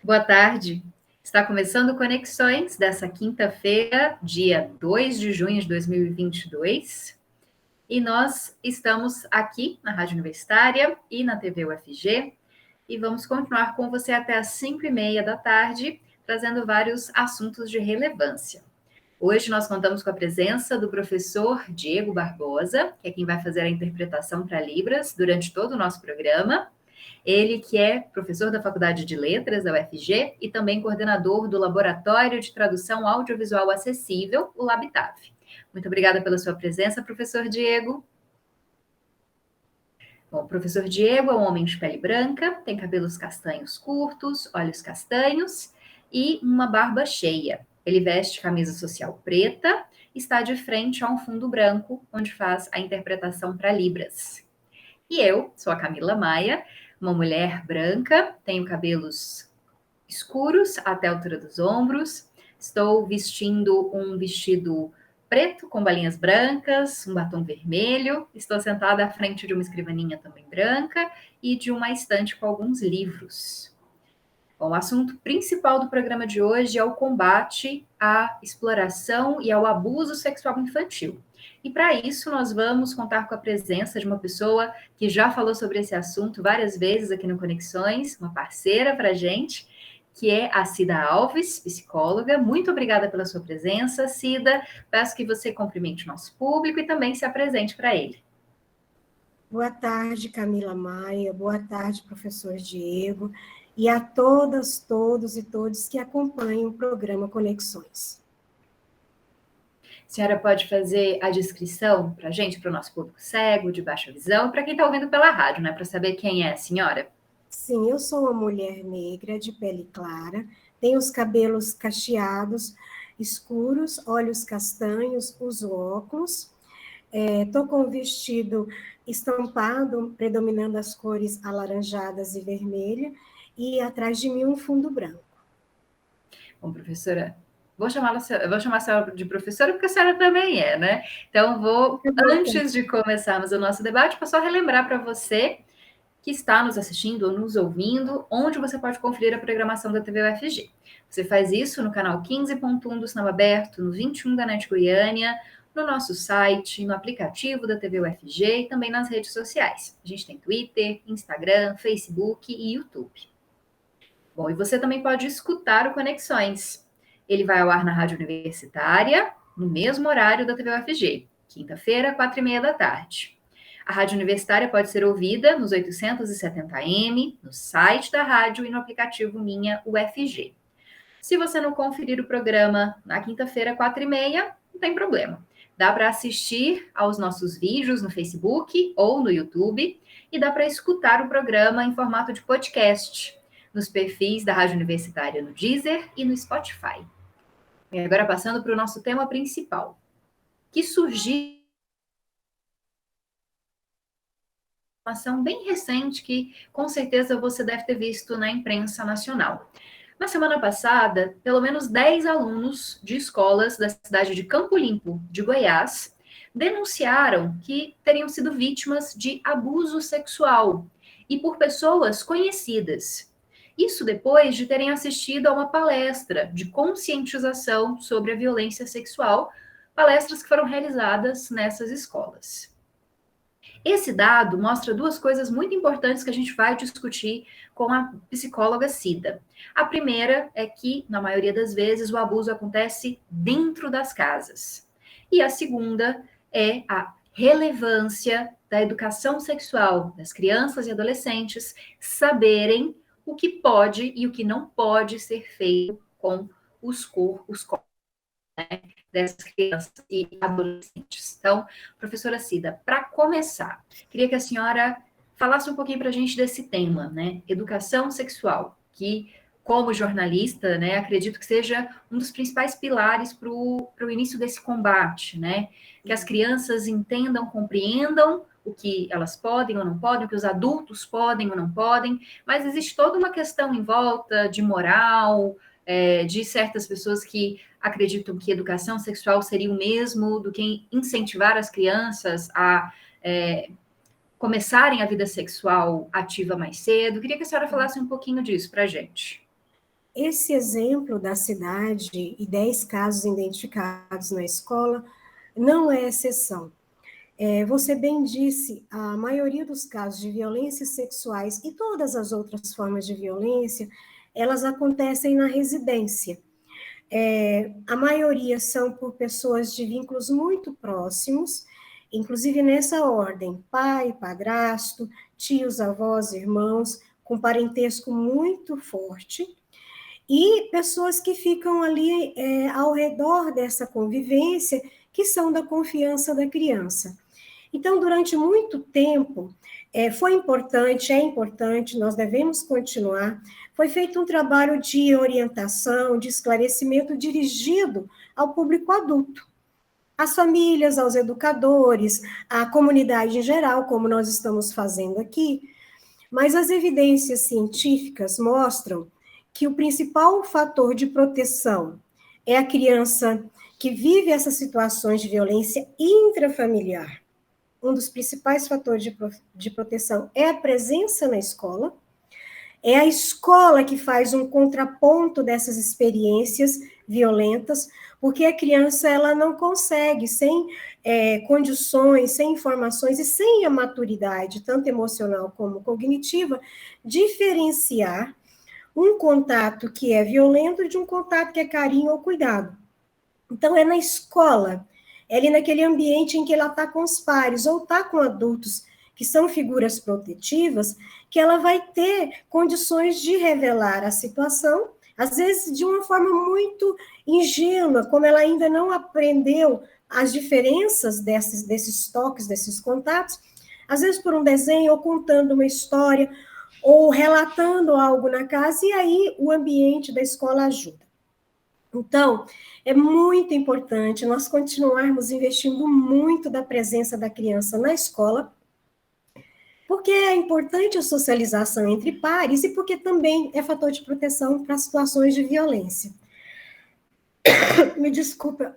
Boa tarde. Está começando Conexões dessa quinta-feira, dia 2 de junho de 2022. E nós estamos aqui na Rádio Universitária e na TV UFG e vamos continuar com você até às 5h30 da tarde, trazendo vários assuntos de relevância. Hoje nós contamos com a presença do professor Diego Barbosa, que é quem vai fazer a interpretação para Libras durante todo o nosso programa. Ele que é professor da Faculdade de Letras da UFG e também coordenador do Laboratório de Tradução Audiovisual Acessível, o LabTAV. Muito obrigada pela sua presença, professor Diego. Bom, o professor Diego é um homem de pele branca, tem cabelos castanhos curtos, olhos castanhos e uma barba cheia. Ele veste camisa social preta, está de frente a um fundo branco, onde faz a interpretação para Libras. E eu sou a Camila Maia, uma mulher branca, tenho cabelos escuros até a altura dos ombros, estou vestindo um vestido preto com balinhas brancas, um batom vermelho, estou sentada à frente de uma escrivaninha também branca e de uma estante com alguns livros. Bom, o assunto principal do programa de hoje é o combate à exploração e ao abuso sexual infantil. E para isso nós vamos contar com a presença de uma pessoa que já falou sobre esse assunto várias vezes aqui no Conexões, uma parceira para a gente, que é a Cida Alves, psicóloga. Muito obrigada pela sua presença, Cida. Peço que você cumprimente o nosso público e também se apresente para ele. Boa tarde, Camila Maia. Boa tarde, professor Diego. E a todas, todos e todos que acompanham o programa Conexões. A senhora pode fazer a descrição para a gente, para o nosso público cego, de baixa visão, para quem está ouvindo pela rádio, né? Para saber quem é a senhora. Sim, eu sou uma mulher negra, de pele clara, tenho os cabelos cacheados, escuros, olhos castanhos, uso óculos, estou com um vestido estampado, predominando as cores alaranjadas e vermelha, e atrás de mim um fundo branco. Bom, professora, vou chamar a senhora de professora porque a senhora também é, né? Então, antes de começarmos o nosso debate, vou só relembrar para você que está nos assistindo ou nos ouvindo, onde você pode conferir a programação da TV UFG. Você faz isso no canal 15.1 do Sinal Aberto, no 21 da NET Goiânia, no nosso site, no aplicativo da TV UFG e também nas redes sociais. A gente tem Twitter, Instagram, Facebook e YouTube. Bom, e você também pode escutar o Conexões. Ele vai ao ar na Rádio Universitária, no mesmo horário da TV UFG, quinta-feira, 4h30 da tarde. A Rádio Universitária pode ser ouvida nos 870M, no site da rádio e no aplicativo Minha UFG. Se você não conferir o programa na quinta-feira, 4h30, não tem problema. Dá para assistir aos nossos vídeos no Facebook ou no YouTube e dá para escutar o programa em formato de podcast nos perfis da Rádio Universitária no Deezer e no Spotify. E agora passando para o nosso tema principal, que surgiu uma informação bem recente que com certeza você deve ter visto na imprensa nacional. Na semana passada, pelo menos 10 alunos de escolas da cidade de Campo Limpo, de Goiás, denunciaram que teriam sido vítimas de abuso sexual e por pessoas conhecidas. Isso depois de terem assistido a uma palestra de conscientização sobre a violência sexual, palestras que foram realizadas nessas escolas. Esse dado mostra duas coisas muito importantes que a gente vai discutir com a psicóloga Cida. A primeira é que, na maioria das vezes, o abuso acontece dentro das casas. E a segunda é a relevância da educação sexual das crianças e adolescentes saberem o que pode e o que não pode ser feito com os corpos, né, dessas crianças e adolescentes. Então, professora Cida, para começar, queria que a senhora falasse um pouquinho para a gente desse tema, né? Educação sexual, que, como jornalista, né, acredito que seja um dos principais pilares para o início desse combate, né? Que as crianças entendam, compreendam o que elas podem ou não podem, o que os adultos podem ou não podem, mas existe toda uma questão em volta de moral, de certas pessoas que acreditam que educação sexual seria o mesmo do que incentivar as crianças a começarem a vida sexual ativa mais cedo. Queria que a senhora falasse um pouquinho disso para a gente. esse exemplo da cidade e 10 casos identificados na escola não é exceção. Você bem disse, a maioria dos casos de violências sexuais e todas as outras formas de violência, elas acontecem na residência. A maioria são por pessoas de vínculos muito próximos, inclusive nessa ordem: pai, padrasto, tios, avós, irmãos, com parentesco muito forte, e pessoas que ficam ali ao redor dessa convivência, que são da confiança da criança. Então, durante muito tempo, foi importante, é importante, nós devemos continuar. Foi feito um trabalho de orientação, de esclarecimento dirigido ao público adulto, às famílias, aos educadores, à comunidade em geral, como nós estamos fazendo aqui, mas as evidências científicas mostram que o principal fator de proteção é a criança que vive essas situações de violência intrafamiliar. Um dos principais fatores de proteção é a presença na escola. É a escola que faz um contraponto dessas experiências violentas, porque a criança ela não consegue, sem condições, sem informações e sem a maturidade, tanto emocional como cognitiva, diferenciar um contato que é violento de um contato que é carinho ou cuidado. Então, é na escola, é ali naquele ambiente em que ela está com os pares ou está com adultos que são figuras protetivas, que ela vai ter condições de revelar a situação, às vezes de uma forma muito ingênua, como ela ainda não aprendeu as diferenças desses toques, desses contatos, às vezes por um desenho, ou contando uma história, ou relatando algo na casa, e aí o ambiente da escola ajuda. Então, é muito importante nós continuarmos investindo muito da presença da criança na escola, porque é importante a socialização entre pares e porque também é fator de proteção para situações de violência. Me desculpa,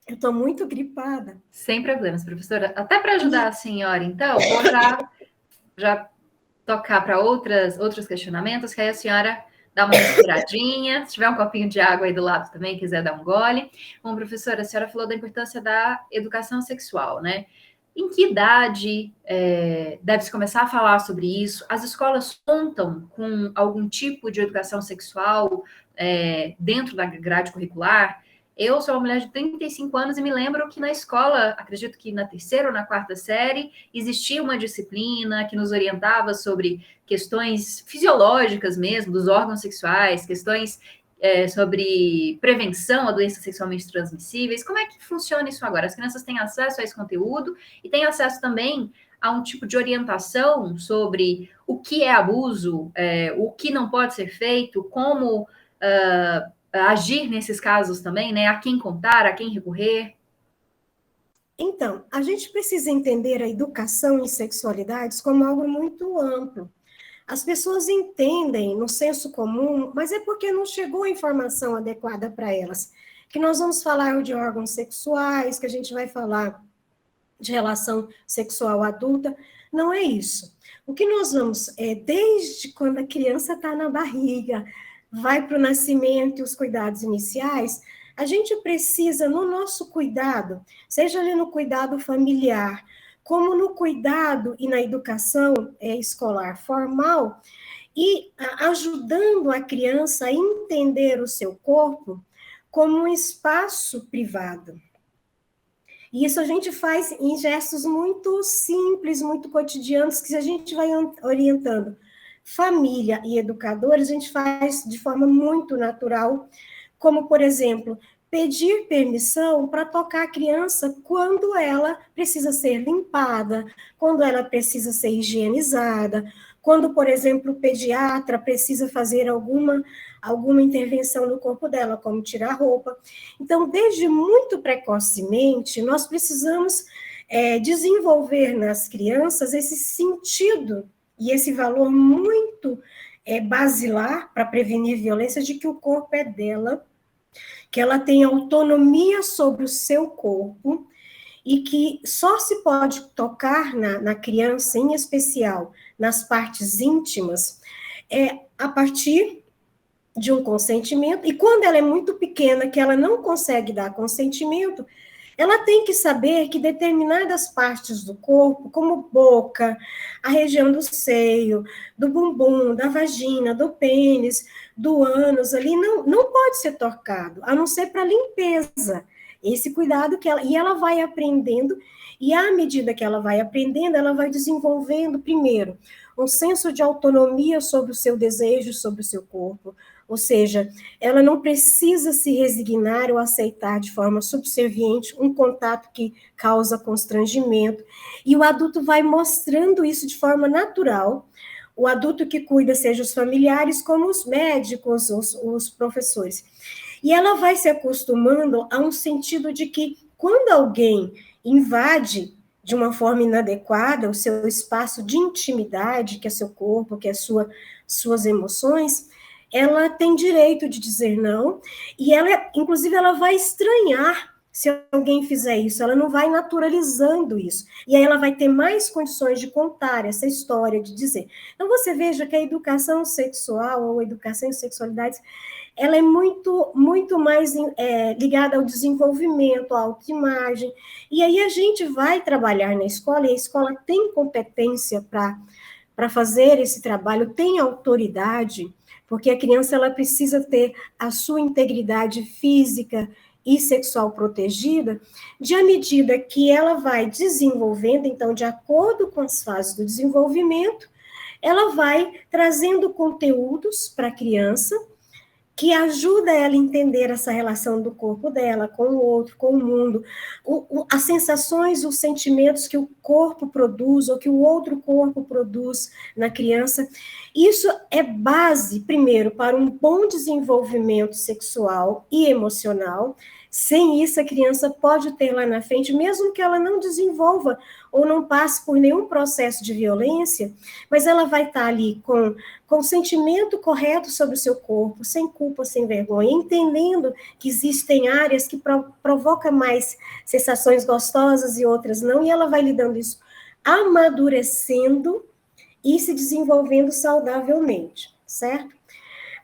eu estou muito gripada. Sem problemas, professora. Até para ajudar a senhora, então, vou já tocar para outros questionamentos, que aí a senhora dá uma respiradinha. Se tiver um copinho de água aí do lado também, quiser dar um gole. Bom, professora, a senhora falou da importância da educação sexual, né? Em que idade deve-se começar a falar sobre isso? As escolas contam com algum tipo de educação sexual dentro da grade curricular? Eu sou uma mulher de 35 anos e me lembro que na escola, acredito que na terceira ou na quarta série, existia uma disciplina que nos orientava sobre questões fisiológicas mesmo, dos órgãos sexuais, questões sobre prevenção a doenças sexualmente transmissíveis. Como é que funciona isso agora? As crianças têm acesso a esse conteúdo e têm acesso também a um tipo de orientação sobre o que é abuso, o que não pode ser feito, como agir nesses casos também, né? A quem contar, a quem recorrer. Então, a gente precisa entender a educação em sexualidades como algo muito amplo. As pessoas entendem no senso comum, mas é porque não chegou a informação adequada para elas. Que nós vamos falar de órgãos sexuais, que a gente vai falar de relação sexual adulta. Não é isso. O que nós vamos, desde quando a criança está na barriga, vai para o nascimento e os cuidados iniciais, a gente precisa, no nosso cuidado, seja ali no cuidado familiar, como no cuidado e na educação escolar formal, e ajudando a criança a entender o seu corpo como um espaço privado. E isso a gente faz em gestos muito simples, muito cotidianos, que a gente vai orientando família e educadores, a gente faz de forma muito natural, como, por exemplo, pedir permissão para tocar a criança quando ela precisa ser limpada, quando ela precisa ser higienizada, quando, por exemplo, o pediatra precisa fazer alguma intervenção no corpo dela, como tirar a roupa. Então, desde muito precocemente, nós precisamos desenvolver nas crianças esse sentido e esse valor muito basilar para prevenir violência de que o corpo é dela, que ela tem autonomia sobre o seu corpo e que só se pode tocar na criança, em especial nas partes íntimas, a partir de um consentimento, e quando ela é muito pequena, que ela não consegue dar consentimento, ela tem que saber que determinadas partes do corpo, como boca, a região do seio, do bumbum, da vagina, do pênis, do ânus ali, não pode ser tocado, a não ser para limpeza. Esse cuidado que ela... E ela vai aprendendo, e à medida que ela vai aprendendo, ela vai desenvolvendo, primeiro, um senso de autonomia sobre o seu desejo, sobre o seu corpo, ou seja, ela não precisa se resignar ou aceitar de forma subserviente um contato que causa constrangimento. E o adulto vai mostrando isso de forma natural. O adulto que cuida, seja os familiares, como os médicos, os professores. E ela vai se acostumando a um sentido de que quando alguém invade de uma forma inadequada o seu espaço de intimidade, que é seu corpo, que é suas emoções, ela tem direito de dizer não, e ela, inclusive, ela vai estranhar se alguém fizer isso, ela não vai naturalizando isso, e aí ela vai ter mais condições de contar essa história, de dizer. Então, você veja que a educação sexual, ou educação em sexualidades, ela é muito mais ligada ao desenvolvimento, à autoimagem, e aí a gente vai trabalhar na escola, e a escola tem competência para fazer esse trabalho, tem autoridade, porque a criança ela precisa ter a sua integridade física e sexual protegida, de à medida que ela vai desenvolvendo, então, de acordo com as fases do desenvolvimento, ela vai trazendo conteúdos para a criança, que ajuda ela a entender essa relação do corpo dela com o outro, com o mundo, as sensações, os sentimentos que o corpo produz ou que o outro corpo produz na criança. Isso é base, primeiro, para um bom desenvolvimento sexual e emocional. Sem isso, a criança pode ter lá na frente, mesmo que ela não desenvolva ou não passe por nenhum processo de violência, mas ela vai estar ali com o sentimento correto sobre o seu corpo, sem culpa, sem vergonha, entendendo que existem áreas que provocam mais sensações gostosas e outras não, e ela vai lidando isso, amadurecendo e se desenvolvendo saudavelmente, certo?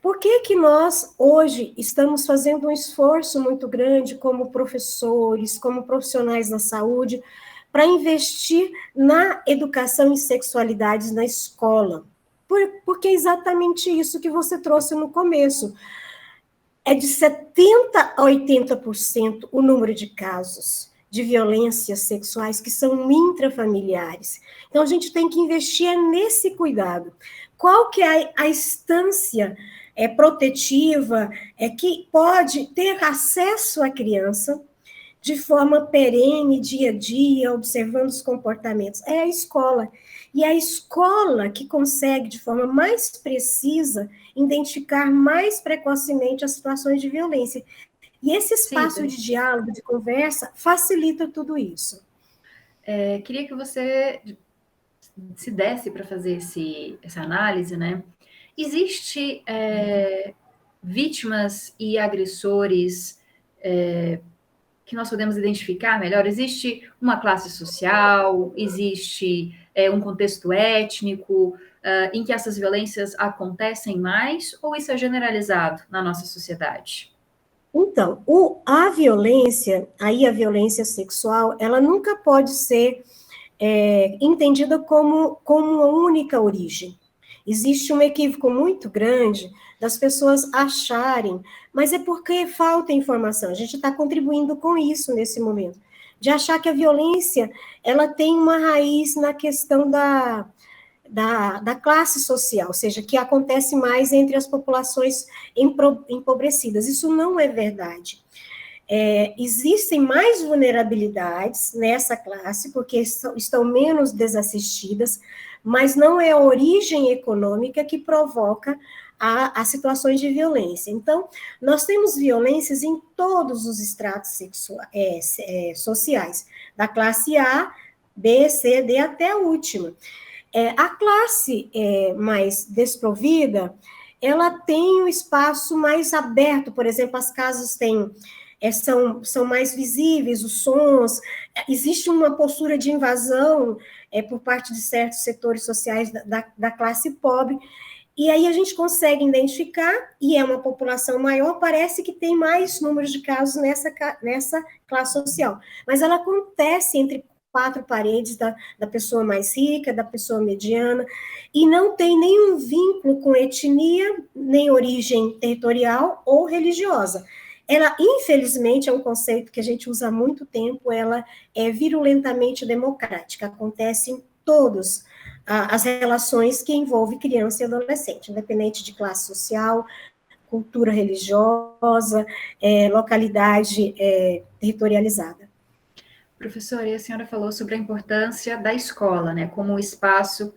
Por que que nós, hoje, estamos fazendo um esforço muito grande como professores, como profissionais da saúde, para investir na educação em sexualidades na escola? Porque é exatamente isso que você trouxe no começo. É de 70% a 80% o número de casos de violências sexuais que são intrafamiliares. Então, a gente tem que investir nesse cuidado. Qual que é a instância protetiva que pode ter acesso à criança de forma perene, dia a dia, observando os comportamentos? É a escola. E é a escola que consegue, de forma mais precisa, identificar mais precocemente as situações de violência. E esse espaço de diálogo, de conversa, facilita tudo isso. Queria que você se desse para fazer essa análise, né? Existe vítimas e agressores que nós podemos identificar melhor? Existe uma classe social? Existe um contexto étnico em que essas violências acontecem mais? Ou isso é generalizado na nossa sociedade? Então, a violência, aí a violência sexual, ela nunca pode ser entendida como uma única origem. Existe um equívoco muito grande das pessoas acharem, mas é porque falta informação, a gente está contribuindo com isso nesse momento, de achar que a violência, ela tem uma raiz na questão da classe social, ou seja, que acontece mais entre as populações empobrecidas. Isso não é verdade. Existem mais vulnerabilidades nessa classe, porque estão menos desassistidas, mas não é a origem econômica que provoca as situações de violência. Então, nós temos violências em todos os estratos sociais, da classe A, B, C, D até a última. A classe mais desprovida, ela tem um espaço mais aberto, por exemplo, as casas têm são mais visíveis, os sons, existe uma postura de invasão por parte de certos setores sociais da classe pobre, E aí a gente consegue identificar, e é uma população maior, parece que tem mais números de casos nessa classe social. Mas ela acontece entre quatro paredes da pessoa mais rica, da pessoa mediana, e não tem nenhum vínculo com etnia, nem origem territorial ou religiosa. Ela, infelizmente, é um conceito que a gente usa há muito tempo, ela é virulentamente democrática, acontece em todos as relações que envolvem criança e adolescente, independente de classe social, cultura religiosa, localidade territorializada. Professora, e a senhora falou sobre a importância da escola, né, como um espaço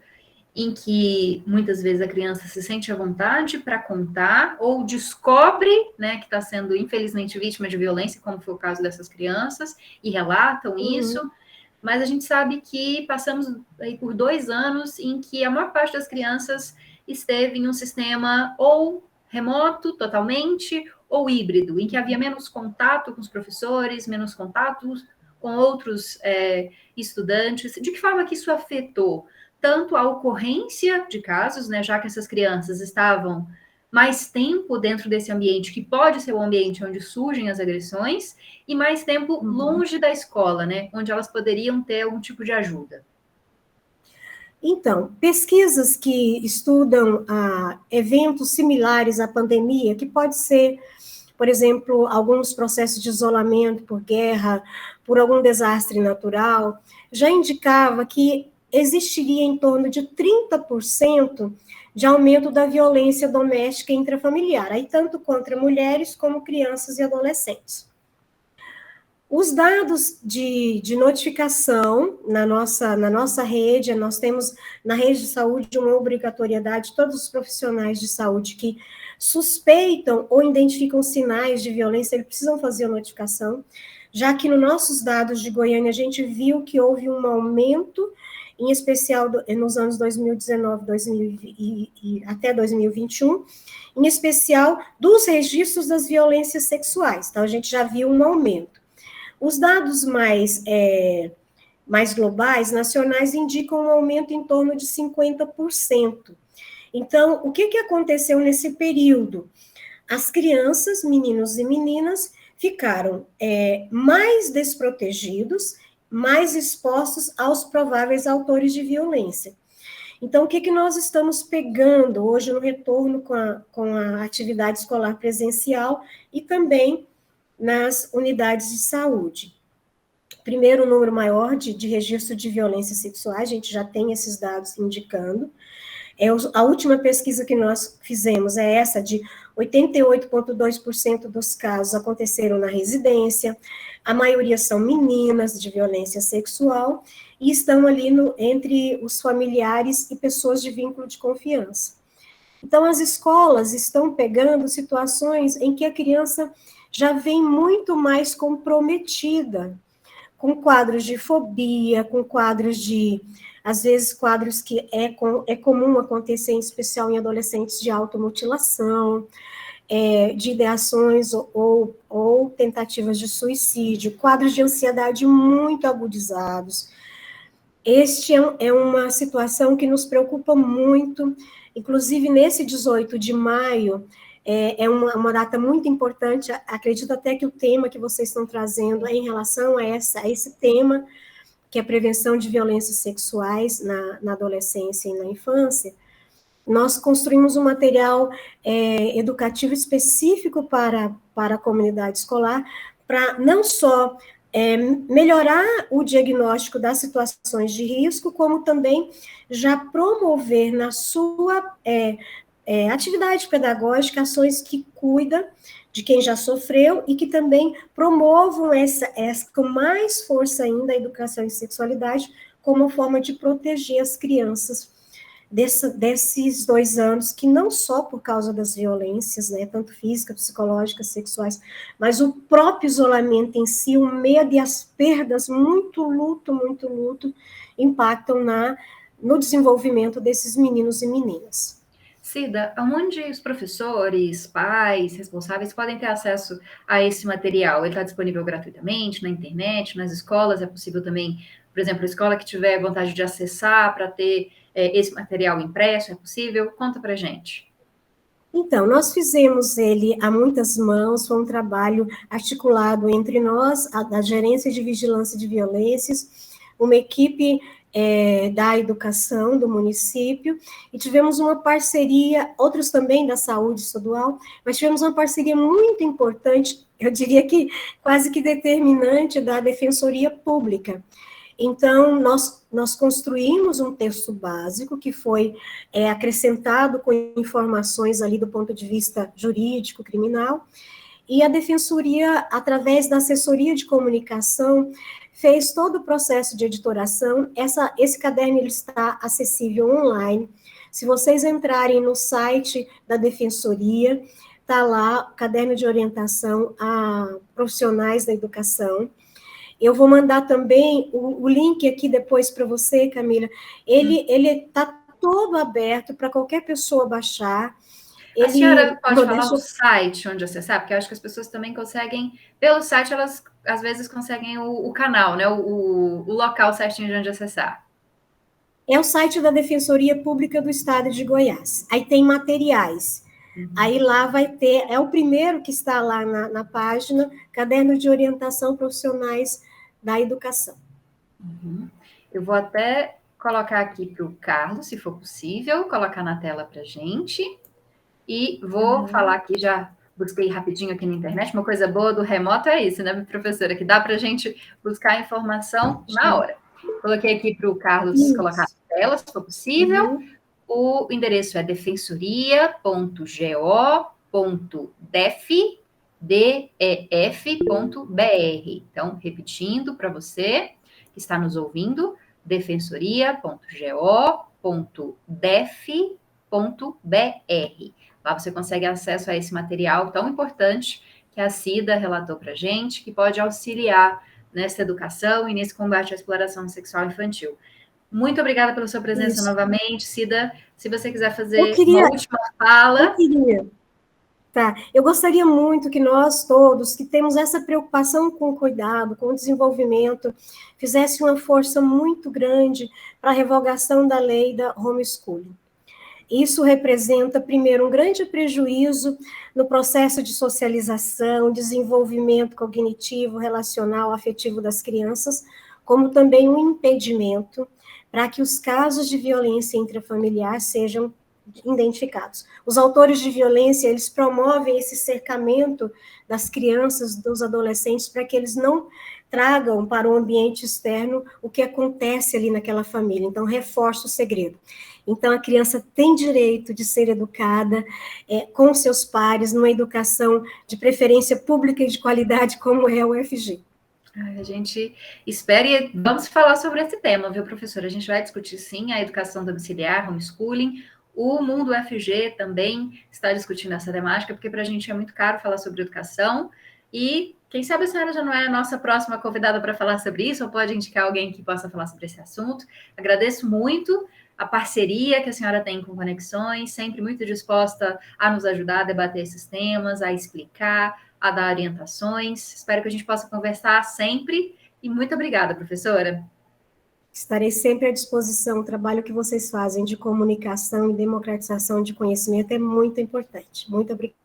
em que muitas vezes a criança se sente à vontade para contar ou descobre, né, que está sendo infelizmente vítima de violência, como foi o caso dessas crianças, e relatam isso. Mas a gente sabe que passamos aí por 2 anos em que a maior parte das crianças esteve em um sistema ou remoto totalmente ou híbrido, em que havia menos contato com os professores, menos contatos com outros estudantes. De que forma que isso afetou tanto a ocorrência de casos, né, já que essas crianças estavam mais tempo dentro desse ambiente, que pode ser o ambiente onde surgem as agressões, e mais tempo longe da escola, né, onde elas poderiam ter algum tipo de ajuda. Então, pesquisas que estudam eventos similares à pandemia, que pode ser, por exemplo, alguns processos de isolamento por guerra, por algum desastre natural, já indicava que existiria em torno de 30% de aumento da violência doméstica e intrafamiliar, aí tanto contra mulheres como crianças e adolescentes. Os dados de notificação na nossa rede, nós temos na rede de saúde uma obrigatoriedade, todos os profissionais de saúde que suspeitam ou identificam sinais de violência, eles precisam fazer a notificação, já que nos nossos dados de Goiânia a gente viu que houve um aumento, em especial nos anos 2019 e até 2021, em especial dos registros das violências sexuais, então a gente já viu um aumento. Os dados mais globais, nacionais, indicam um aumento em torno de 50%. Então, o que aconteceu nesse período? As crianças, meninos e meninas, ficaram mais desprotegidos, mais expostos aos prováveis autores de violência. Então, o que nós estamos pegando hoje no retorno com a atividade escolar presencial e também nas unidades de saúde? Primeiro, o número maior de registro de violência sexual, a gente já tem esses dados indicando. A última pesquisa que nós fizemos é essa, de 88,2% dos casos aconteceram na residência, a maioria são meninas de violência sexual, e estão ali entre os familiares e pessoas de vínculo de confiança. Então, as escolas estão pegando situações em que a criança já vem muito mais comprometida, com quadros de fobia, com quadros às vezes, quadros que é comum acontecer, em especial em adolescentes, de automutilação, de ideações ou tentativas de suicídio, quadros de ansiedade muito agudizados. Este é uma situação que nos preocupa muito, inclusive nesse 18 de maio, é uma data muito importante, acredito até que o tema que vocês estão trazendo é em relação a esse tema, que é a prevenção de violências sexuais na adolescência e na infância. Nós construímos um material educativo específico para a comunidade escolar, para não só melhorar o diagnóstico das situações de risco, como também já promover na sua atividade pedagógica ações que cuidam de quem já sofreu e que também promovam com mais força ainda a educação em sexualidade como forma de proteger as crianças desses 2 anos, que não só por causa das violências, né, tanto físicas, psicológicas, sexuais, mas o próprio isolamento em si, o medo e as perdas, muito luto, impactam no desenvolvimento desses meninos e meninas. Cida, aonde os professores, pais, responsáveis podem ter acesso a esse material? Ele está disponível gratuitamente na internet, nas escolas? É possível também, por exemplo, a escola que tiver vontade de acessar para ter esse material impresso? É possível? Conta para gente. Então, nós fizemos ele a muitas mãos, foi um trabalho articulado entre nós, da Gerência de Vigilância de Violências, uma equipe da educação do município, e tivemos uma parceria, outros também da saúde estadual, mas tivemos uma parceria muito importante, eu diria que quase que determinante, da Defensoria Pública. Então, nós construímos um texto básico que foi acrescentado com informações ali do ponto de vista jurídico, criminal, e a Defensoria, através da assessoria de comunicação, fez todo o processo de editoração. Esse caderno ele está acessível online. Se vocês entrarem no site da Defensoria, está lá o caderno de orientação a profissionais da educação. Eu vou mandar também o link aqui depois para você, Camila. Ele está todo aberto para qualquer pessoa baixar. A senhora pode falar o site onde acessar? Porque eu acho que as pessoas também conseguem, pelo site, elas às vezes conseguem o canal, né? O local certinho de onde acessar. É o site da Defensoria Pública do Estado de Goiás. Aí tem materiais. Aí lá vai ter, é o primeiro que está lá na página, Caderno de Orientação Profissionais da Educação. Eu vou até colocar aqui para o Carlos, se for possível, colocar na tela para a gente. E vou falar aqui, já busquei rapidinho aqui na internet, uma coisa boa do remoto é isso, né, professora? Que dá para a gente buscar informação na hora. Coloquei aqui para o Carlos colocar na tela, se for possível. O endereço é defensoria.go.def.br. Então, repetindo para você que está nos ouvindo, defensoria.go.def.br. Lá você consegue acesso a esse material tão importante que a Cida relatou para a gente, que pode auxiliar nessa educação e nesse combate à exploração sexual infantil. Muito obrigada pela sua presença novamente, Cida. Se você quiser fazer uma última fala. Eu gostaria muito que nós todos, que temos essa preocupação com o cuidado, com o desenvolvimento, fizesse uma força muito grande para a revogação da lei da homeschooling. Isso representa, primeiro, um grande prejuízo no processo de socialização, desenvolvimento cognitivo, relacional, afetivo das crianças, como também um impedimento para que os casos de violência intrafamiliar sejam identificados. Os autores de violência, eles promovem esse cercamento das crianças, dos adolescentes, para que eles não tragam para o ambiente externo o que acontece ali naquela família. Então, reforça o segredo. Então, a criança tem direito de ser educada com seus pares, numa educação de preferência pública e de qualidade, como é o UFG. A gente espera e vamos falar sobre esse tema, viu, professora? A gente vai discutir, sim, a educação domiciliar, homeschooling. O Mundo UFG também está discutindo essa temática, porque para a gente é muito caro falar sobre educação. E quem sabe a senhora já não é a nossa próxima convidada para falar sobre isso, ou pode indicar alguém que possa falar sobre esse assunto. Agradeço muito a parceria que a senhora tem com Conexões, sempre muito disposta a nos ajudar a debater esses temas, a explicar, a dar orientações. Espero que a gente possa conversar sempre. E muito obrigada, professora. Estarei sempre à disposição. O trabalho que vocês fazem de comunicação e democratização de conhecimento é muito importante. Muito obrigada.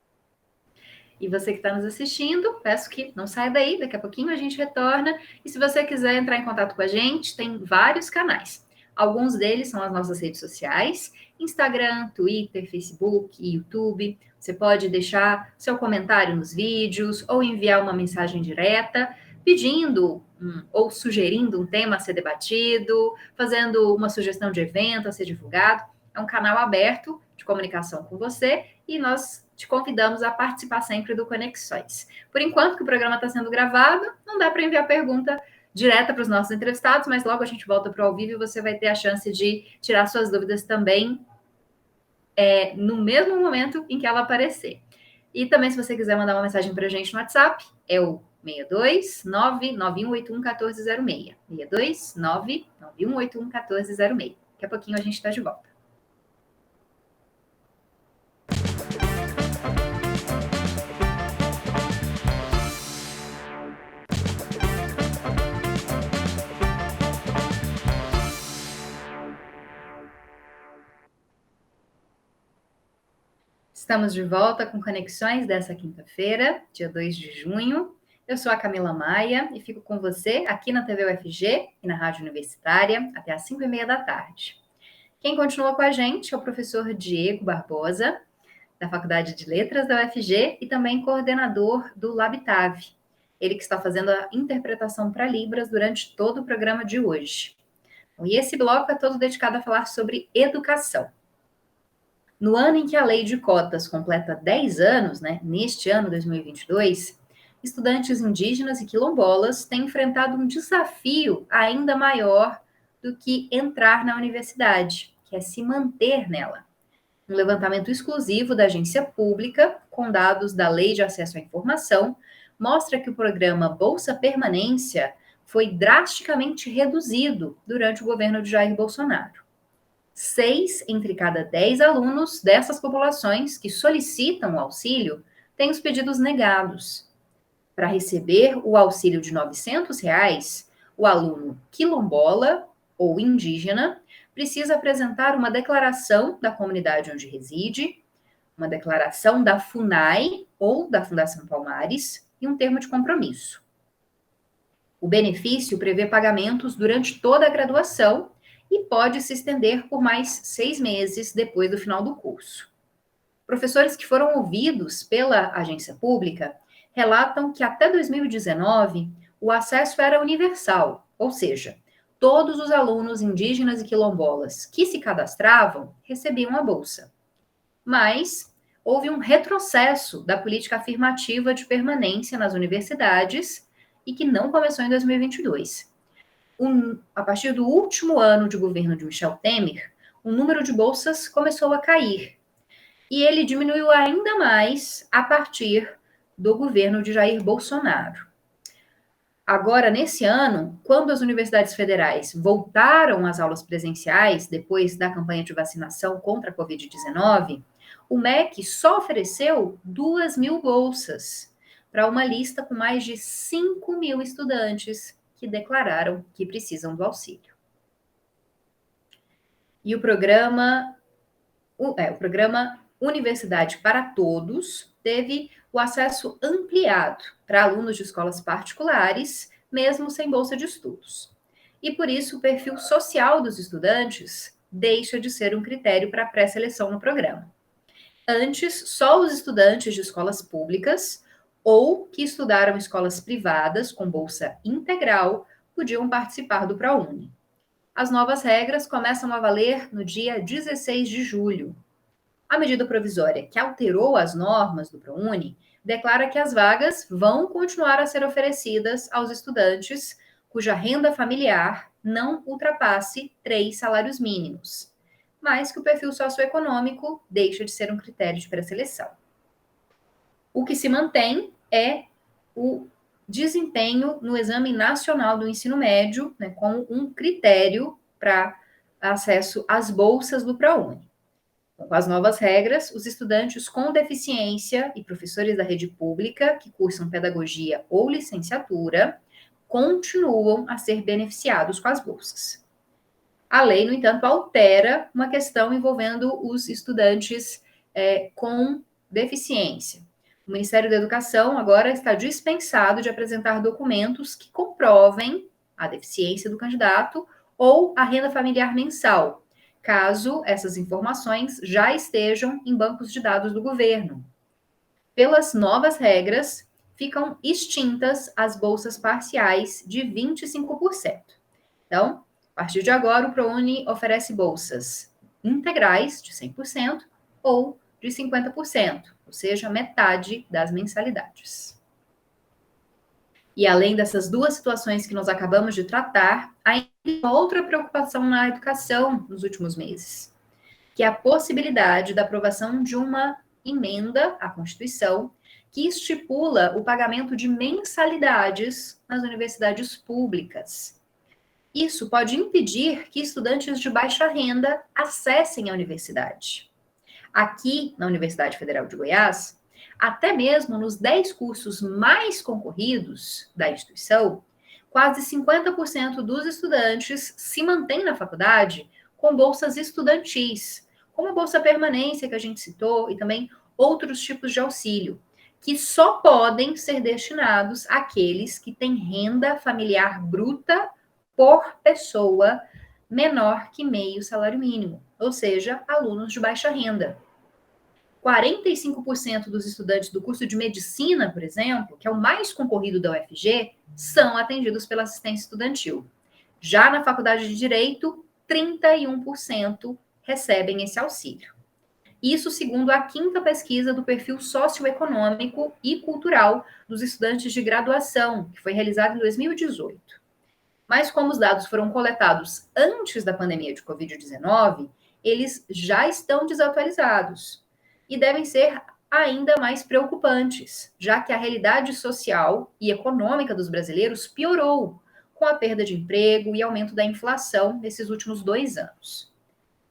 E você que está nos assistindo, peço que não saia daí, daqui a pouquinho a gente retorna. E se você quiser entrar em contato com a gente, tem vários canais. Alguns deles são as nossas redes sociais, Instagram, Twitter, Facebook e YouTube. Você pode deixar seu comentário nos vídeos ou enviar uma mensagem direta pedindo ou sugerindo um tema a ser debatido, fazendo uma sugestão de evento a ser divulgado. É um canal aberto de comunicação com você e nós te convidamos a participar sempre do Conexões. Por enquanto que o programa está sendo gravado, não dá para enviar pergunta direta para os nossos entrevistados, mas logo a gente volta para o ao vivo e você vai ter a chance de tirar suas dúvidas também no mesmo momento em que ela aparecer. E também, se você quiser mandar uma mensagem para a gente no WhatsApp, é o 62991811406. 62991811406. Daqui a pouquinho a gente está de volta. Estamos de volta com Conexões dessa quinta-feira, dia 2 de junho. Eu sou a Camila Maia e fico com você aqui na TV UFG e na Rádio Universitária até às 5h30 da tarde. Quem continua com a gente é o professor Diego Barbosa, da Faculdade de Letras da UFG e também coordenador do LabTAV. Ele que está fazendo a interpretação para Libras durante todo o programa de hoje. E esse bloco é todo dedicado a falar sobre educação. No ano em que a lei de cotas completa 10 anos, neste ano 2022, estudantes indígenas e quilombolas têm enfrentado um desafio ainda maior do que entrar na universidade, que é se manter nela. Um levantamento exclusivo da agência pública, com dados da Lei de Acesso à Informação, mostra que o programa Bolsa Permanência foi drasticamente reduzido durante o governo de Jair Bolsonaro. 6 entre cada 10 alunos dessas populações que solicitam o auxílio têm os pedidos negados. Para receber o auxílio de R$ 900, o aluno quilombola ou indígena precisa apresentar uma declaração da comunidade onde reside, uma declaração da FUNAI ou da Fundação Palmares e um termo de compromisso. O benefício prevê pagamentos durante toda a graduação e pode se estender por mais 6 meses depois do final do curso. Professores que foram ouvidos pela agência pública relatam que até 2019 o acesso era universal, ou seja, todos os alunos indígenas e quilombolas que se cadastravam recebiam a bolsa. Mas houve um retrocesso da política afirmativa de permanência nas universidades e que não começou em 2022. A partir do último ano de governo de Michel Temer, o número de bolsas começou a cair. E ele diminuiu ainda mais a partir do governo de Jair Bolsonaro. Agora, nesse ano, quando as universidades federais voltaram às aulas presenciais, depois da campanha de vacinação contra a Covid-19, o MEC só ofereceu 2.000 bolsas para uma lista com mais de 5.000 estudantes que declararam que precisam do auxílio. E o programa Universidade para Todos teve o acesso ampliado para alunos de escolas particulares, mesmo sem bolsa de estudos. E por isso o perfil social dos estudantes deixa de ser um critério para a pré-seleção no programa. Antes, só os estudantes de escolas públicas ou que estudaram em escolas privadas com bolsa integral podiam participar do ProUni. As novas regras começam a valer no dia 16 de julho. A medida provisória que alterou as normas do ProUni declara que as vagas vão continuar a ser oferecidas aos estudantes cuja renda familiar não ultrapasse 3 salários mínimos, mas que o perfil socioeconômico deixa de ser um critério de pré-seleção. O que se mantém é o desempenho no Exame Nacional do Ensino Médio, como um critério para acesso às bolsas do ProUni. Com as novas regras, os estudantes com deficiência e professores da rede pública que cursam pedagogia ou licenciatura continuam a ser beneficiados com as bolsas. A lei, no entanto, altera uma questão envolvendo os estudantes com deficiência. O Ministério da Educação agora está dispensado de apresentar documentos que comprovem a deficiência do candidato ou a renda familiar mensal, caso essas informações já estejam em bancos de dados do governo. Pelas novas regras, ficam extintas as bolsas parciais de 25%. Então, a partir de agora, o ProUni oferece bolsas integrais de 100% ou de 50%, ou seja, metade das mensalidades. E além dessas duas situações que nós acabamos de tratar, há outra preocupação na educação nos últimos meses, que é a possibilidade da aprovação de uma emenda à Constituição que estipula o pagamento de mensalidades nas universidades públicas. Isso pode impedir que estudantes de baixa renda acessem a universidade. Aqui, na Universidade Federal de Goiás, até mesmo nos 10 cursos mais concorridos da instituição, quase 50% dos estudantes se mantêm na faculdade com bolsas estudantis, como a Bolsa Permanência que a gente citou, e também outros tipos de auxílio, que só podem ser destinados àqueles que têm renda familiar bruta por pessoa menor que meio salário mínimo, ou seja, alunos de baixa renda. 45% dos estudantes do curso de medicina, por exemplo, que é o mais concorrido da UFG, são atendidos pela assistência estudantil. Já na faculdade de Direito, 31% recebem esse auxílio. Isso segundo a 5ª pesquisa do perfil socioeconômico e cultural dos estudantes de graduação, que foi realizada em 2018. Mas como os dados foram coletados antes da pandemia de Covid-19, eles já estão desatualizados e devem ser ainda mais preocupantes, já que a realidade social e econômica dos brasileiros piorou com a perda de emprego e aumento da inflação nesses últimos 2 anos.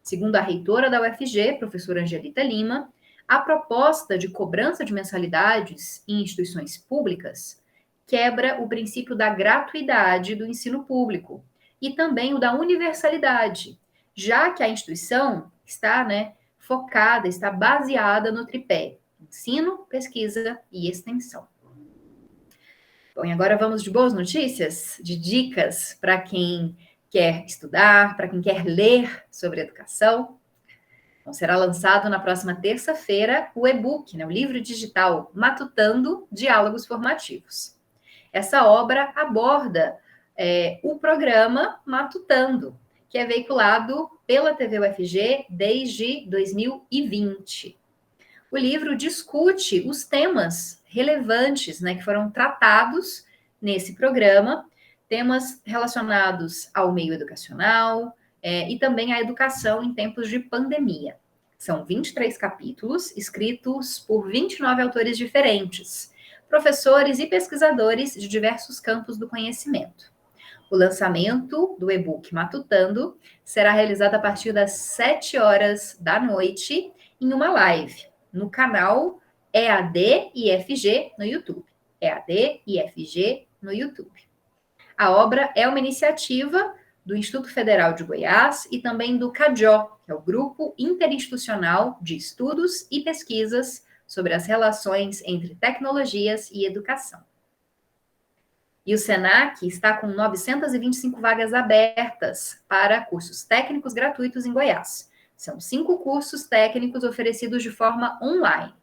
Segundo a reitora da UFG, professora Angelita Lima, a proposta de cobrança de mensalidades em instituições públicas quebra o princípio da gratuidade do ensino público e também o da universalidade, já que a instituição está, focada, está baseada no tripé ensino, pesquisa e extensão. Bom, e agora vamos de boas notícias, de dicas para quem quer estudar, para quem quer ler sobre educação. Então, será lançado na próxima terça-feira o e-book, o livro digital Matutando Diálogos Formativos. Essa obra aborda o programa Matutando, que é veiculado pela TV UFG desde 2020. O livro discute os temas relevantes, que foram tratados nesse programa, temas relacionados ao meio educacional e também à educação em tempos de pandemia. São 23 capítulos, escritos por 29 autores diferentes, professores e pesquisadores de diversos campos do conhecimento. O lançamento do e-book Matutando será realizado a partir das 7 horas da noite em uma live no canal EAD IFG no YouTube. EAD IFG no YouTube. A obra é uma iniciativa do Instituto Federal de Goiás e também do CAGEO, que é o Grupo Interinstitucional de Estudos e Pesquisas sobre as relações entre tecnologias e educação. E o SENAC está com 925 vagas abertas para cursos técnicos gratuitos em Goiás. São 5 cursos técnicos oferecidos de forma online.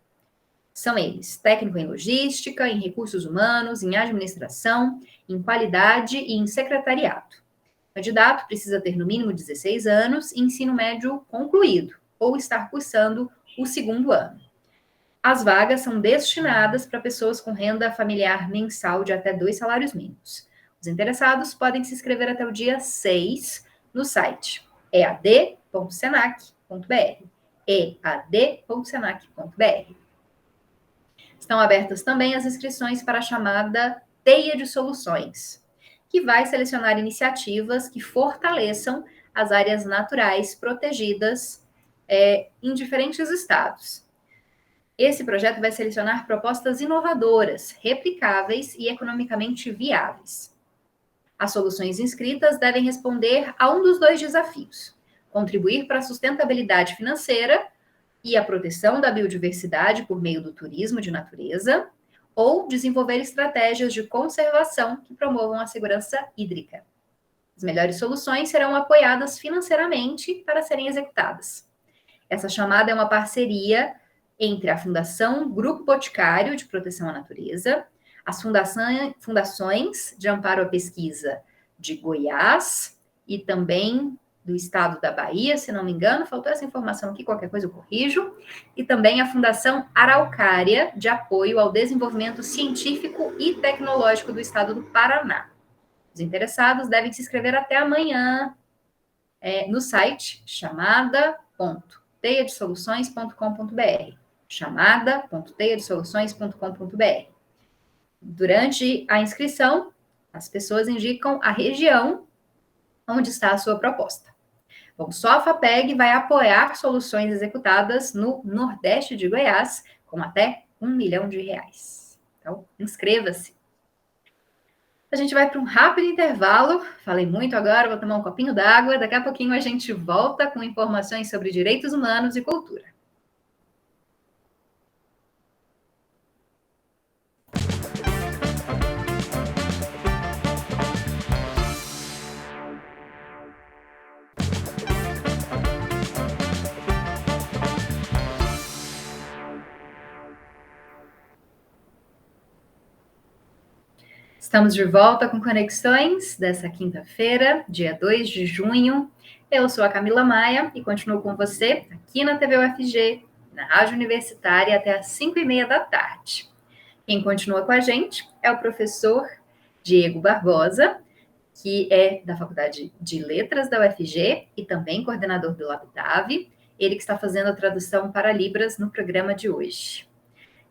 São eles: técnico em logística, em recursos humanos, em administração, em qualidade e em secretariado. O candidato precisa ter no mínimo 16 anos e ensino médio concluído, ou estar cursando o 2º ano. As vagas são destinadas para pessoas com renda familiar mensal de até 2 salários mínimos. Os interessados podem se inscrever até o dia 6 no site ead.senac.br. ead.senac.br. Estão abertas também as inscrições para a chamada Teia de Soluções, que vai selecionar iniciativas que fortaleçam as áreas naturais protegidas em diferentes estados. Esse projeto vai selecionar propostas inovadoras, replicáveis e economicamente viáveis. As soluções inscritas devem responder a um dos 2 desafios: contribuir para a sustentabilidade financeira e a proteção da biodiversidade por meio do turismo de natureza, ou desenvolver estratégias de conservação que promovam a segurança hídrica. As melhores soluções serão apoiadas financeiramente para serem executadas. Essa chamada é uma parceria entre a Fundação Grupo Boticário de Proteção à Natureza, as fundações de amparo à pesquisa de Goiás e também do estado da Bahia, se não me engano, faltou essa informação aqui, qualquer coisa eu corrijo, e também a Fundação Araucária, de apoio ao desenvolvimento científico e tecnológico do estado do Paraná. Os interessados devem se inscrever até amanhã no site chamada.teiadesoluções.com.br, chamada.teiadesoluções.com.br. Durante a inscrição, as pessoas indicam a região onde está a sua proposta. Bom, só a FAPEG vai apoiar soluções executadas no Nordeste de Goiás com até R$1 milhão. Então, inscreva-se. A gente vai para um rápido intervalo. Falei muito agora, vou tomar um copinho d'água. Daqui a pouquinho a gente volta com informações sobre direitos humanos e cultura. Estamos de volta com Conexões dessa quinta-feira, dia 2 de junho. Eu sou a Camila Maia e continuo com você aqui na TV UFG, na Rádio Universitária, até às 5h30 da tarde. Quem continua com a gente é o professor Diego Barbosa, que é da Faculdade de Letras da UFG e também coordenador do LabDAV, ele que está fazendo a tradução para Libras no programa de hoje.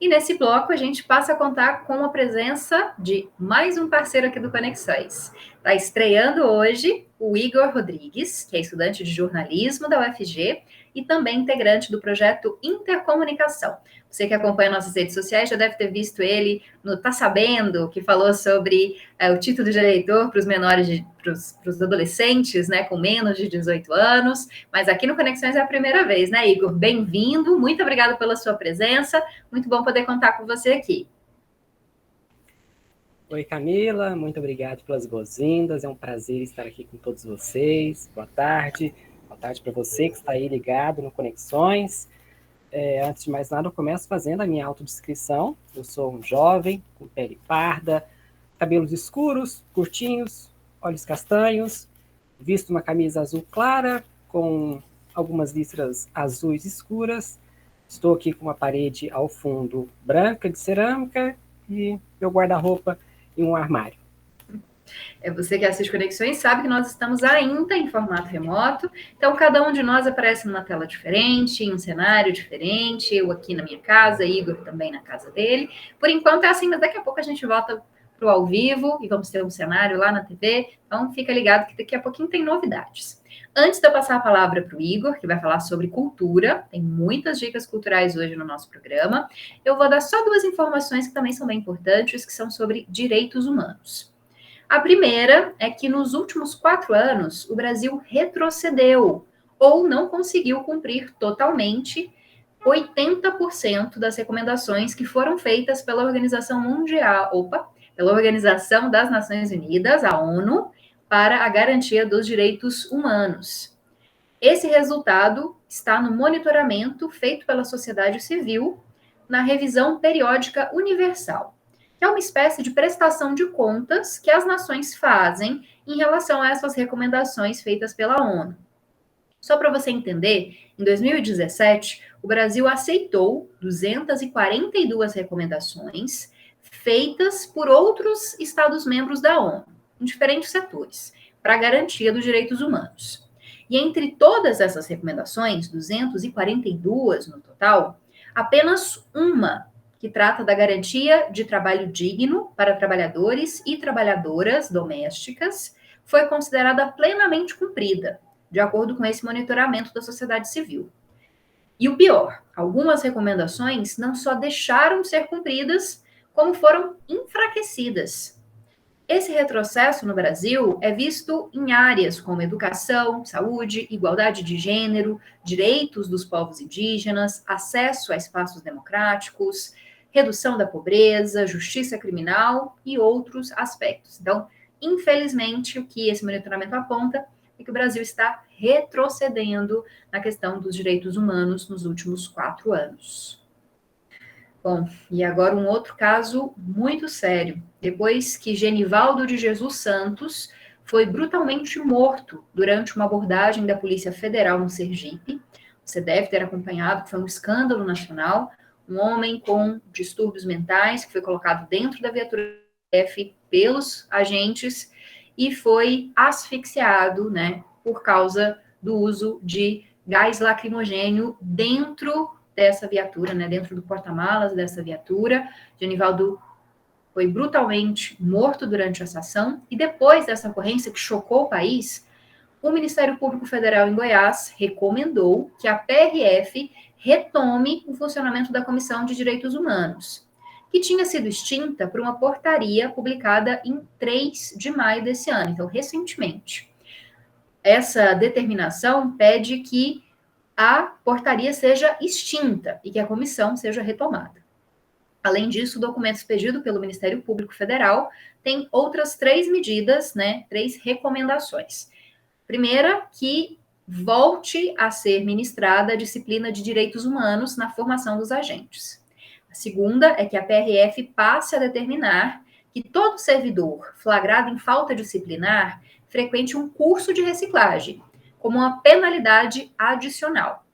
E nesse bloco a gente passa a contar com a presença de mais um parceiro aqui do Conexões. Está estreando hoje o Igor Rodrigues, que é estudante de jornalismo da UFG e também integrante do projeto Intercomunicação. Você que acompanha nossas redes sociais já deve ter visto ele no Tá Sabendo, que falou sobre o título de eleitor para os menores, para os adolescentes, né, com menos de 18 anos. Mas aqui no Conexões é a primeira vez, né, Igor? Bem-vindo, muito obrigado pela sua presença. Muito bom poder contar com você aqui. Oi, Camila, muito obrigado pelas boas-vindas. É um prazer estar aqui com todos vocês. Boa tarde. Boa tarde para você que está aí ligado no Conexões. Antes de mais nada, eu começo fazendo a minha autodescrição. Eu sou um jovem com pele parda, cabelos escuros, curtinhos, olhos castanhos, visto uma camisa azul clara com algumas listras azuis escuras. Estou aqui com uma parede ao fundo branca de cerâmica e meu guarda-roupa em um armário. Você que assiste Conexões sabe que nós estamos ainda em formato remoto, então cada um de nós aparece numa tela diferente, em um cenário diferente, eu aqui na minha casa, Igor também na casa dele. Por enquanto é assim, mas daqui a pouco a gente volta para o ao vivo e vamos ter um cenário lá na TV, então fica ligado que daqui a pouquinho tem novidades. Antes de eu passar a palavra para o Igor, que vai falar sobre cultura, tem muitas dicas culturais hoje no nosso programa, eu vou dar só duas informações que também são bem importantes, que são sobre direitos humanos. A primeira é que nos últimos 4 anos o Brasil retrocedeu ou não conseguiu cumprir totalmente 80% das recomendações que foram feitas pela pela Organização das Nações Unidas, a ONU, para a garantia dos direitos humanos. Esse resultado está no monitoramento feito pela sociedade civil na revisão periódica universal, que é uma espécie de prestação de contas que as nações fazem em relação a essas recomendações feitas pela ONU. Só para você entender, em 2017, o Brasil aceitou 242 recomendações feitas por outros Estados-membros da ONU, em diferentes setores, para a garantia dos direitos humanos. E entre todas essas recomendações, 242 no total, apenas uma que trata da garantia de trabalho digno para trabalhadores e trabalhadoras domésticas, foi considerada plenamente cumprida, de acordo com esse monitoramento da sociedade civil. E o pior, algumas recomendações não só deixaram de ser cumpridas, como foram enfraquecidas. Esse retrocesso no Brasil é visto em áreas como educação, saúde, igualdade de gênero, direitos dos povos indígenas, acesso a espaços democráticos, redução da pobreza, justiça criminal e outros aspectos. Então, infelizmente, o que esse monitoramento aponta é que o Brasil está retrocedendo na questão dos direitos humanos nos últimos 4 anos. Bom, e agora um outro caso muito sério. Depois que Genivaldo de Jesus Santos foi brutalmente morto durante uma abordagem da Polícia Federal no Sergipe, você deve ter acompanhado que foi um escândalo nacional, um homem com distúrbios mentais que foi colocado dentro da viatura F pelos agentes e foi asfixiado, né, por causa do uso de gás lacrimogênio dentro dessa viatura, né, dentro do porta-malas dessa viatura. Genivaldo foi brutalmente morto durante essa ação e depois dessa ocorrência que chocou o país, o Ministério Público Federal em Goiás recomendou que a PRF retome o funcionamento da Comissão de Direitos Humanos, que tinha sido extinta por uma portaria publicada em 3 de maio desse ano, então recentemente. Essa determinação pede que a portaria seja extinta e que a comissão seja retomada. Além disso, o documento expedido pelo Ministério Público Federal tem outras 3 medidas, né, 3 recomendações. Primeira, que volte a ser ministrada a disciplina de direitos humanos na formação dos agentes. A segunda é que a PRF passe a determinar que todo servidor flagrado em falta disciplinar frequente um curso de reciclagem, como uma penalidade adicional.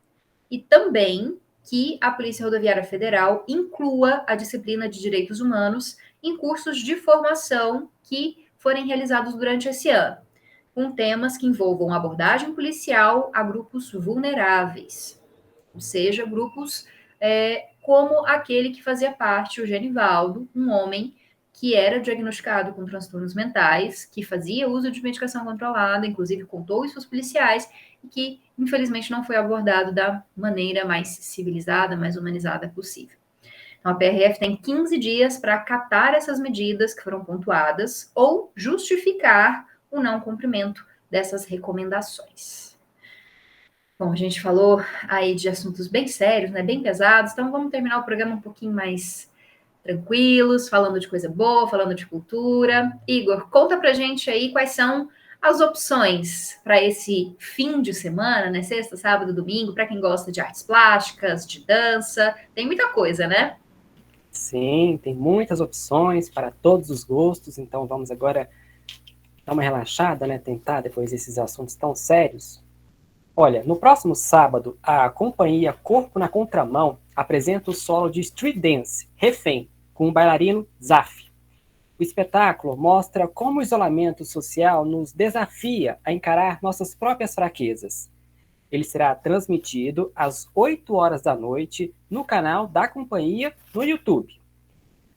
E também que a Polícia Rodoviária Federal inclua a disciplina de direitos humanos em cursos de formação que forem realizados durante esse ano, com temas que envolvam abordagem policial a grupos vulneráveis, ou seja, grupos como aquele que fazia parte, o Genivaldo, um homem que era diagnosticado com transtornos mentais, que fazia uso de medicação controlada, inclusive contou isso aos policiais, e que, infelizmente, não foi abordado da maneira mais civilizada, mais humanizada possível. Então, a PRF tem 15 dias para acatar essas medidas que foram pontuadas ou justificar o não cumprimento dessas recomendações. Bom, a gente falou aí de assuntos bem sérios, né, bem pesados, então vamos terminar o programa um pouquinho mais tranquilos, falando de coisa boa, falando de cultura. Igor, conta pra gente aí quais são as opções para esse fim de semana, né, sexta, sábado, domingo, para quem gosta de artes plásticas, de dança, tem muita coisa, né? Sim, tem muitas opções para todos os gostos, então vamos agora dar uma relaxada, né, tentar depois desses assuntos tão sérios. Olha, no próximo sábado, a companhia Corpo na Contramão apresenta o solo de Street Dance, Refém, com o bailarino Zaf. O espetáculo mostra como o isolamento social nos desafia a encarar nossas próprias fraquezas. Ele será transmitido às 8 horas da noite no canal da companhia no YouTube.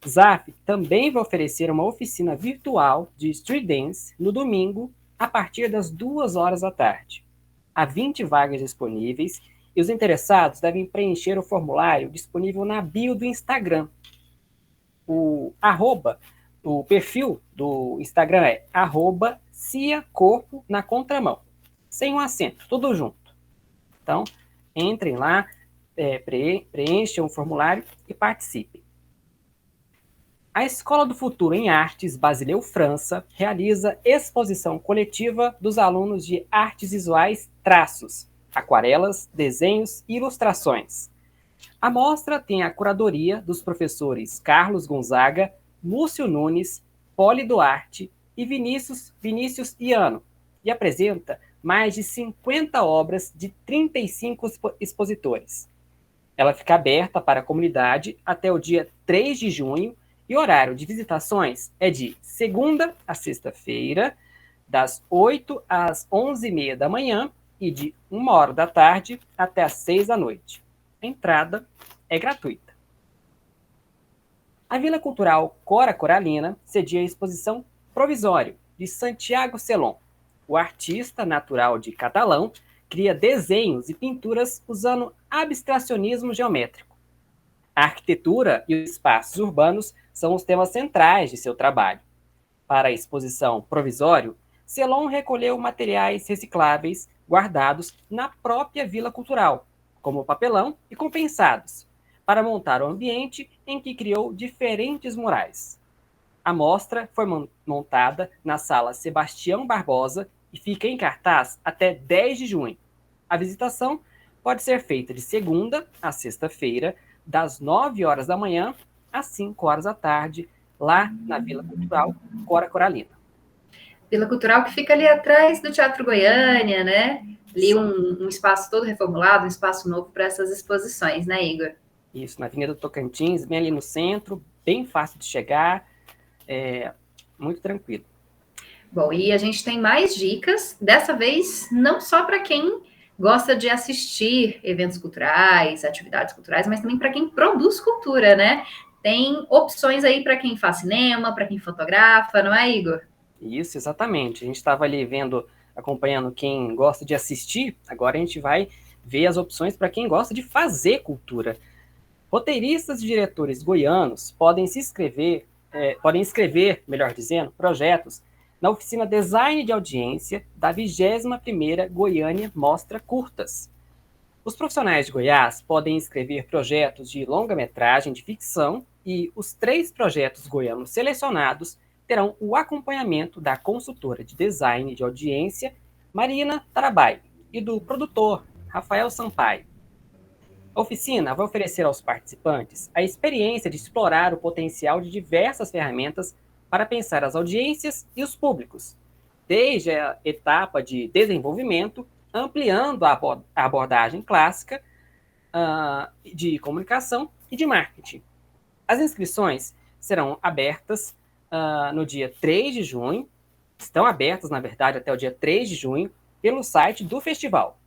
Zaf também vai oferecer uma oficina virtual de Street Dance no domingo, a partir das 2 horas da tarde. Há 20 vagas disponíveis e os interessados devem preencher o formulário disponível na bio do Instagram. O perfil do Instagram é @ciacorpo na contramão, sem um acento, tudo junto. Então, entrem lá, preencham o formulário e participem. A Escola do Futuro em Artes, Basileu, França, realiza exposição coletiva dos alunos de artes visuais Traços, aquarelas, desenhos e ilustrações. A mostra tem a curadoria dos professores Carlos Gonzaga, Múcio Nunes, Poli Duarte e Vinícius Iano, e apresenta mais de 50 obras de 35 expositores. Ela fica aberta para a comunidade até o dia 3 de junho, e o horário de visitações é de segunda a sexta-feira, das 8 às 11h30 da manhã e de 1h da tarde até às 6 da noite. A entrada é gratuita. A Vila Cultural Cora Coralina cedia a exposição Provisório, de Santiago Celon. O artista natural de Catalão cria desenhos e pinturas usando abstracionismo geométrico. A arquitetura e os espaços urbanos são os temas centrais de seu trabalho. Para a exposição Provisório, Celon recolheu materiais recicláveis guardados na própria Vila Cultural, como papelão e compensados, para montar um ambiente em que criou diferentes murais. A mostra foi montada na Sala Sebastião Barbosa e fica em cartaz até 10 de junho. A visitação pode ser feita de segunda a sexta-feira, das 9 horas da manhã às 5 horas da tarde, lá na Vila Cultural Cora Coralina. Vila Cultural que fica ali atrás do Teatro Goiânia, né? Ali um espaço todo reformulado, um espaço novo para essas exposições, né, Igor? Isso, na Avenida do Tocantins, bem ali no centro, bem fácil de chegar, muito tranquilo. Bom, e a gente tem mais dicas, dessa vez não só para quem gosta de assistir eventos culturais, atividades culturais, mas também para quem produz cultura, né? Tem opções aí para quem faz cinema, para quem fotografa, não é, Igor? Isso, exatamente. A gente estava ali acompanhando quem gosta de assistir, agora a gente vai ver as opções para quem gosta de fazer cultura. Roteiristas e diretores goianos podem escrever, melhor dizendo, projetos na oficina Design de Audiência da 21ª Goiânia Mostra Curtas. Os profissionais de Goiás podem escrever projetos de longa-metragem de ficção e os 3 projetos goianos selecionados terão o acompanhamento da consultora de design de audiência Marina Tarabai e do produtor Rafael Sampaio. A oficina vai oferecer aos participantes a experiência de explorar o potencial de diversas ferramentas para pensar as audiências e os públicos, desde a etapa de desenvolvimento, ampliando a abordagem clássica de comunicação e de marketing. As inscrições serão abertas no dia 3 de junho, estão abertas, na verdade, até o dia 3 de junho, pelo site do festival,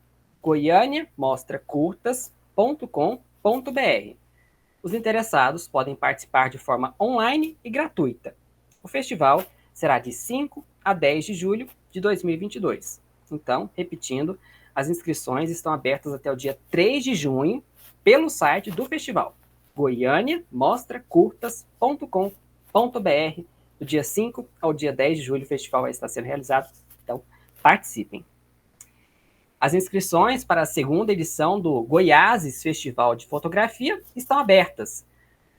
goianiamostracurtas.com.br. Os interessados podem participar de forma online e gratuita. O festival será de 5 a 10 de julho de 2022. Então, repetindo, as inscrições estão abertas até o dia 3 de junho pelo site do festival, goianiamostracurtas.com.br. Do dia 5 ao dia 10 de julho o festival vai estar sendo realizado, então participem. As inscrições para a segunda edição do Goiáses Festival de Fotografia estão abertas.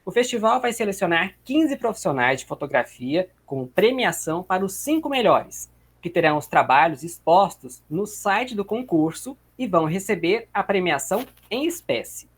O festival vai selecionar 15 profissionais de fotografia com premiação para os 5 melhores, que terão os trabalhos expostos no site do concurso e vão receber a premiação em espécie.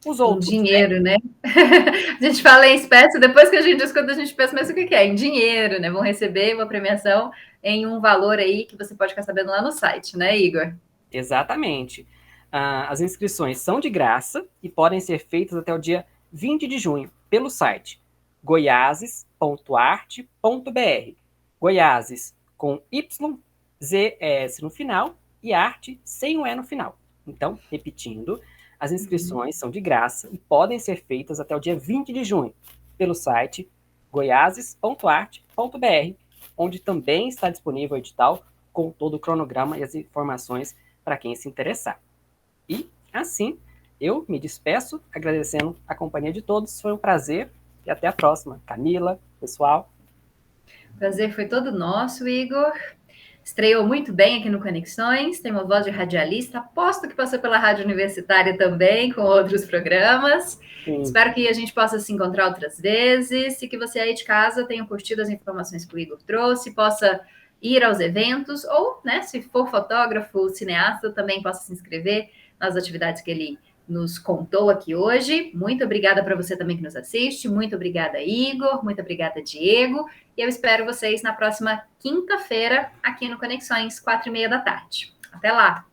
Os outros, em dinheiro, né? A gente fala em espécie, depois que a gente escuta, a gente pensa, mas o que é? Em dinheiro, né? Vão receber uma premiação em um valor aí que você pode ficar sabendo lá no site, né, Igor? Exatamente. As inscrições são de graça e podem ser feitas até o dia 20 de junho pelo site goiases.arte.br. Goiases com Y, Z, S no final e arte sem o E no final. Então, repetindo, as inscrições são de graça e podem ser feitas até o dia 20 de junho pelo site goiases.arte.br, onde também está disponível o edital com todo o cronograma e as informações para quem se interessar. E, assim, eu me despeço agradecendo a companhia de todos. Foi um prazer e até a próxima. Camila, pessoal. O prazer foi todo nosso, Igor. Estreou muito bem aqui no Conexões, tem uma voz de radialista, aposto que passou pela Rádio Universitária também, com outros programas. Sim. Espero que a gente possa se encontrar outras vezes e que você aí de casa tenha curtido as informações que o Igor trouxe, possa ir aos eventos ou, né, se for fotógrafo, cineasta, também possa se inscrever nas atividades que ele nos contou aqui hoje. Muito obrigada para você também que nos assiste. Muito obrigada, Igor. Muito obrigada, Diego. E eu espero vocês na próxima quinta-feira aqui no Conexões, 4h30 da tarde. Até lá!